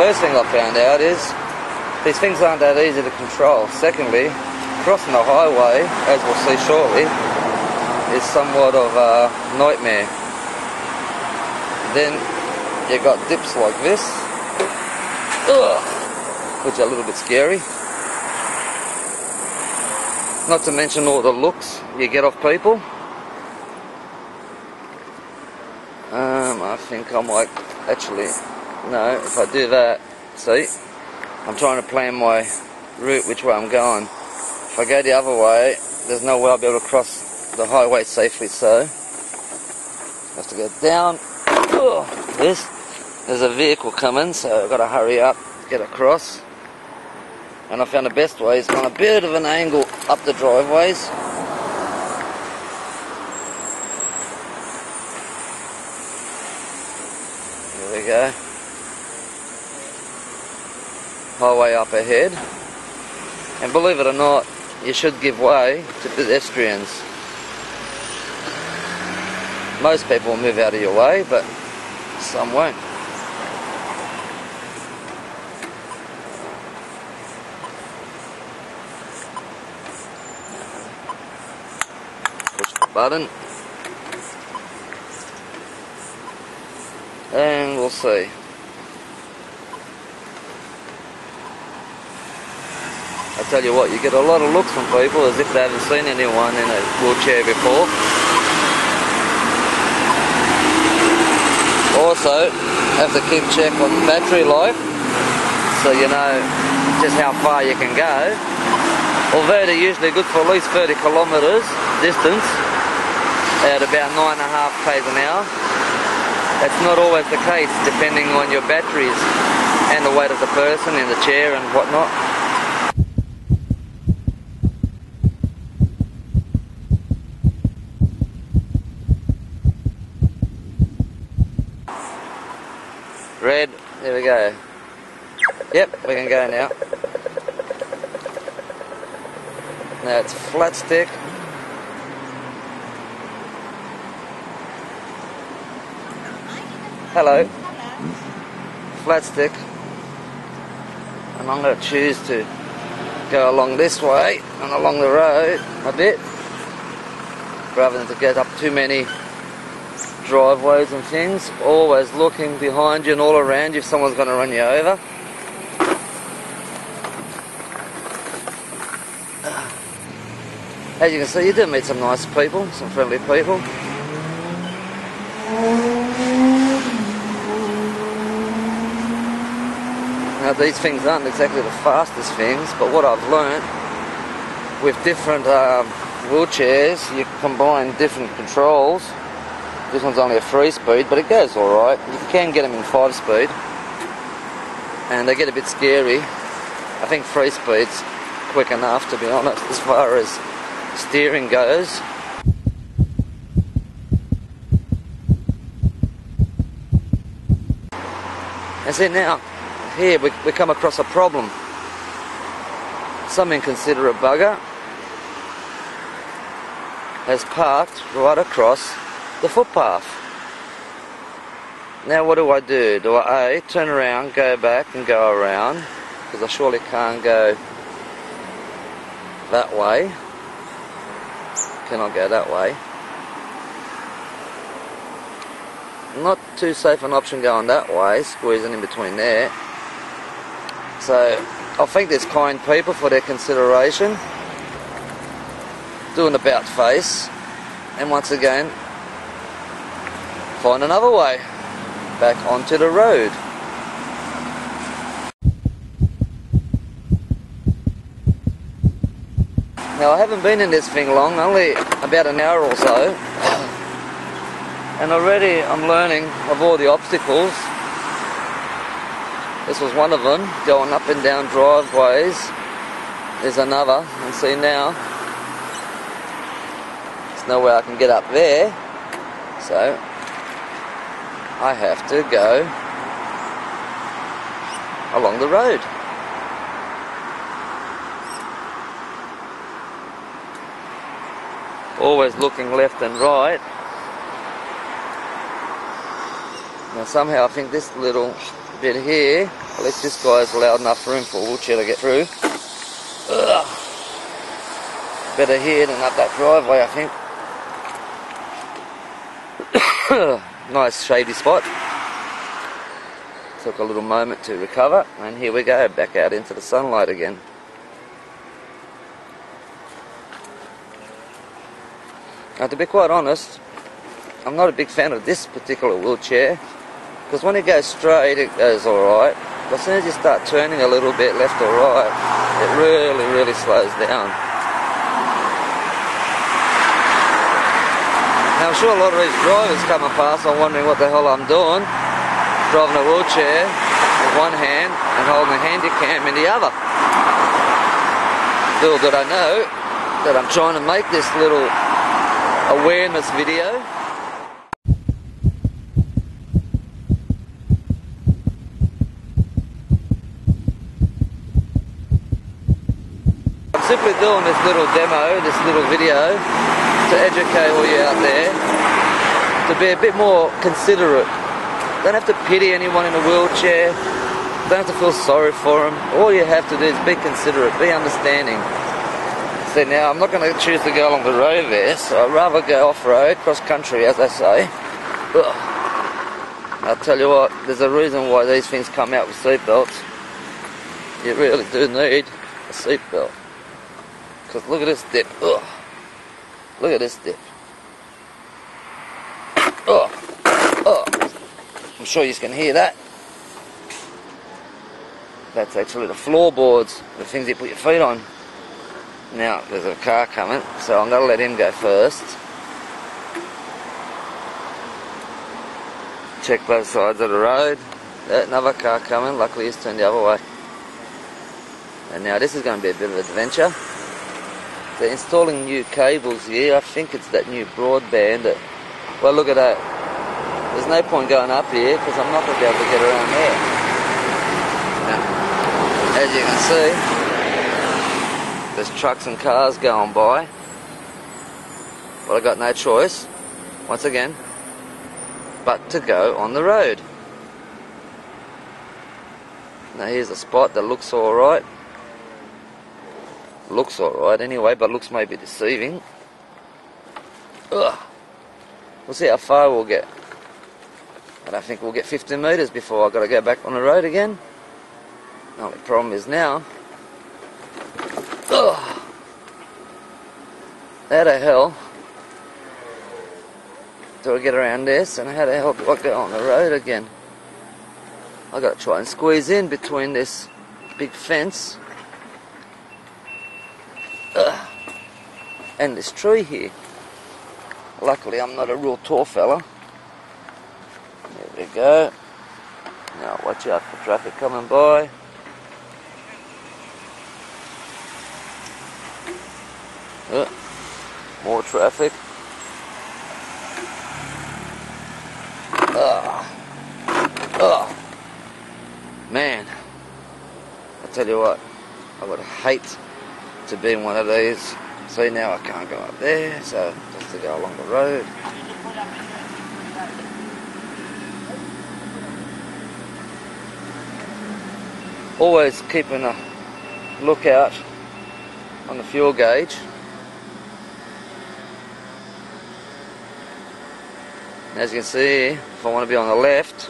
First thing I found out is these things aren't that easy to control. Secondly, crossing the highway, as we'll see shortly, is somewhat of a nightmare. Then you got dips like this, which are a little bit scary. Not to mention all the looks you get off people. I think I might actually, no, if I do that, see, I'm trying to plan my route, which way I'm going. If I go the other way, there's no way I'll be able to cross the highway safely, so I have to go down this. There's a vehicle coming, so I've got to hurry up, get across. And I found the best way is on a bit of an angle up the driveways. There we go. Highway up ahead. And believe it or not, you should give way to pedestrians. Most people will move out of your way, but some won't. Push the button. And we'll see. I tell you what, you get a lot of looks from people as if they haven't seen anyone in a wheelchair before. Also, have to keep check on battery life, so you know just how far you can go. Although they're usually good for at least 30 kilometres distance, at about 9.5 k's an hour. That's not always the case, depending on your batteries and the weight of the person in the chair and whatnot. Red, there we go. Yep, we can go now. Now it's flat stick. Hello. Flat stick. And I'm going to choose to go along this way and along the road a bit, rather than to get up too many driveways and things. Always looking behind you and all around you if someone's going to run you over. As you can see, you do meet some nice people, some friendly people. Now these things aren't exactly the fastest things, but what I've learnt with different wheelchairs, you combine different controls. This one's only a 3-speed, but it goes alright. You can get them in 5-speed, and they get a bit scary. I think 3-speed's quick enough, to be honest, as far as steering goes. And see now, here we come across a problem. Some inconsiderate bugger has parked right across the footpath. Now what do? Do I A, turn around, go back and go around, because I surely can't go that way. Cannot go that way. Not too safe an option going that way, squeezing in between there. So I thank these kind people for their consideration. Do an about face, and once again find another way back onto the road. Now I haven't been in this thing long, only about an hour or so, and already I'm learning of all the obstacles. This was one of them, going up and down driveways. There's another, and see now, there's no way I can get up there, so I have to go along the road. Always looking left and right. Now somehow I think this little bit here, at least this guy's loud enough room for a wheelchair to get through. Ugh. Better here than up that driveway, I think. Nice shady spot. Took a little moment to recover, and here we go, back out into the sunlight again. Now to be quite honest, I'm not a big fan of this particular wheelchair, because when it goes straight it goes alright, but as soon as you start turning a little bit left or right, it really slows down. Now I'm sure a lot of these drivers coming past are wondering what the hell I'm doing, driving a wheelchair with one hand and holding a handycam in the other. Little did I know that I'm trying to make this little awareness video. I'm simply doing this little demo, this little video, to educate all you out there to be a bit more considerate. Don't have to pity anyone in a wheelchair, don't have to feel sorry for them. All you have to do is be considerate, be understanding. See, now I'm not going to choose to go along the road there, so I'd rather go off-road, cross-country as they say. Ugh. I'll tell you what, there's a reason why these things come out with seatbelts. You really do need a seatbelt. Because look at this dip. Ugh. Look at this dip. Ugh. Ugh. I'm sure you can hear that. That's actually the floorboards, the things you put your feet on. Now, there's a car coming, so I'm going to let him go first. Check both sides of the road. Another car coming, luckily he's turned the other way. And now this is going to be a bit of an adventure. They're installing new cables here. I think it's that new broadband. Well, look at that. There's no point going up here because I'm not going to be able to get around there. Now, as you can see, there's trucks and cars going by. But I got no choice, once again, but to go on the road. Now here's a spot that looks alright. Looks alright anyway, but looks maybe deceiving. Ugh. We'll see how far we'll get. I don't think we'll get 50 metres before I've got to go back on the road again. The only problem is now, ugh, how the hell do I get around this, and how the hell do I go on the road again? I've got to try and squeeze in between this big fence and this tree here. Luckily I'm not a real tall fella. There we go. Now watch out for traffic coming by. More traffic. Man, I tell you what, I would hate to be in one of these. See, now I can't go up there, so just to go along the road. Always keeping a lookout on the fuel gauge. As you can see, if I want to be on the left,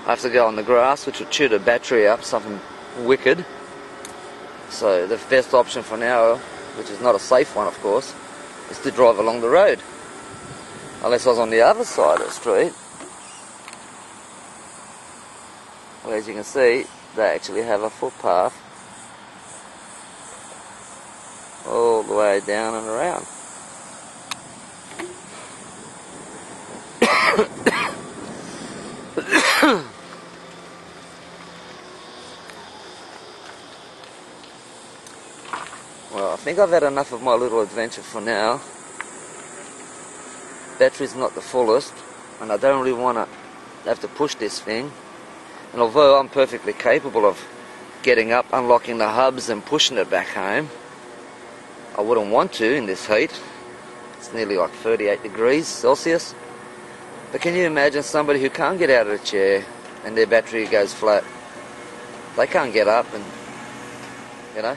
I have to go on the grass, which will chew the battery up, something wicked. So the best option for now, which is not a safe one of course, is to drive along the road. Unless I was on the other side of the street. Well, as you can see, they actually have a footpath all the way down and around. Well, I think I've had enough of my little adventure for now. Battery's not the fullest, and I don't really want to have to push this thing. And although I'm perfectly capable of getting up, unlocking the hubs and pushing it back home, I wouldn't want to in this heat. It's nearly like 38 degrees Celsius. But can you imagine somebody who can't get out of the chair and their battery goes flat? They can't get up and, you know.